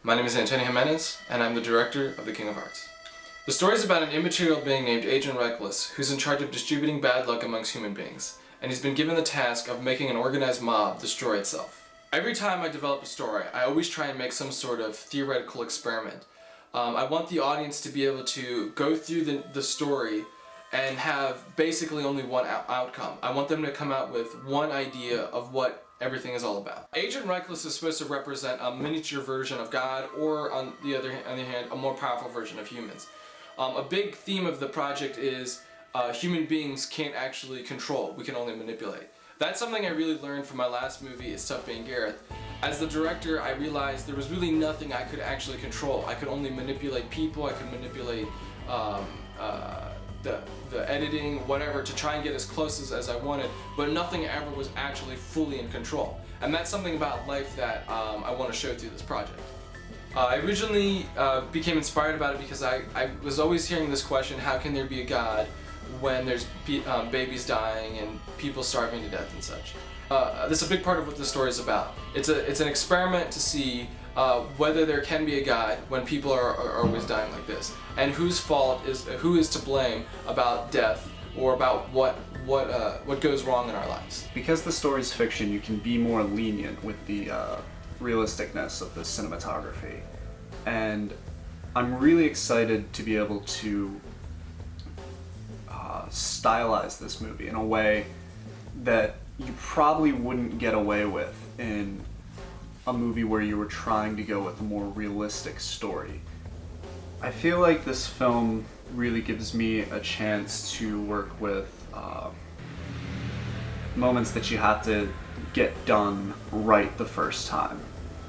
My name is Antonio Jimenez, and I'm the director of The King of Hearts. The story is about an immaterial being named Agent Reckless, who's in charge of distributing bad luck amongst human beings, and he's been given the task of making an organized mob destroy itself. Every time I develop a story, I always try and make some sort of theoretical experiment. I want the audience to be able to go through the story and have basically only one outcome. I want them to come out with one idea of what everything is all about. Agent Reckless is supposed to represent a miniature version of God, or on the other hand, a more powerful version of humans. A big theme of the project is human beings can't actually control, we can only manipulate. That's something I really learned from my last movie, It's Tough Being Gareth. As the director, I realized there was really nothing I could actually control. I could only manipulate people, I could manipulate the editing, whatever, to try and get as close as I wanted, but nothing ever was actually fully in control. And that's something about life that I want to show through this project. I originally became inspired about it because I was always hearing this question, how can there be a God when there's babies dying and people starving to death and such? This is a big part of what the story is about. It's an experiment to see whether there can be a God when people are always dying like this, and who is to blame about death or about what goes wrong in our lives. Because the story's fiction, you can be more lenient with the realisticness of the cinematography, and I'm really excited to be able to stylize this movie in a way that you probably wouldn't get away with in a movie where you were trying to go with a more realistic story. I feel like this film really gives me a chance to work with moments that you have to get done right the first time.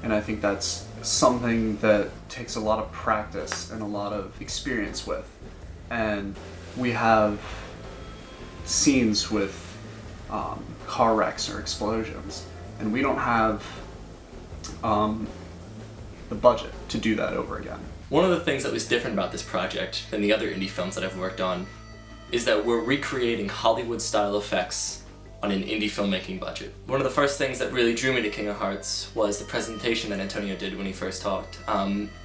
And I think that's something that takes a lot of practice and a lot of experience with. And we have scenes with car wrecks or explosions, and we don't have the budget to do that over again. One of the things that was different about this project than the other indie films that I've worked on is that we're recreating Hollywood-style effects on an indie filmmaking budget. One of the first things that really drew me to King of Hearts was the presentation that Antonio did when he first talked.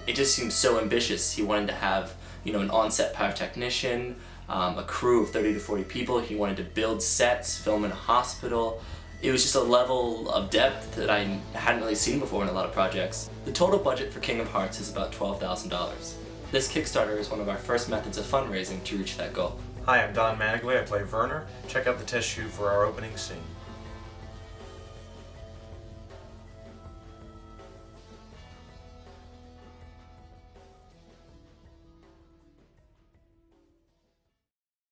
It just seemed so ambitious. He wanted to have, an on-set pyrotechnician, a crew of 30 to 40 people. He wanted to build sets, film in a hospital. It was just a level of depth that I hadn't really seen before in a lot of projects. The total budget for King of Hearts is about $12,000. This Kickstarter is one of our first methods of fundraising to reach that goal. Hi, I'm Don Magley. I play Werner. Check out the test shoot for our opening scene.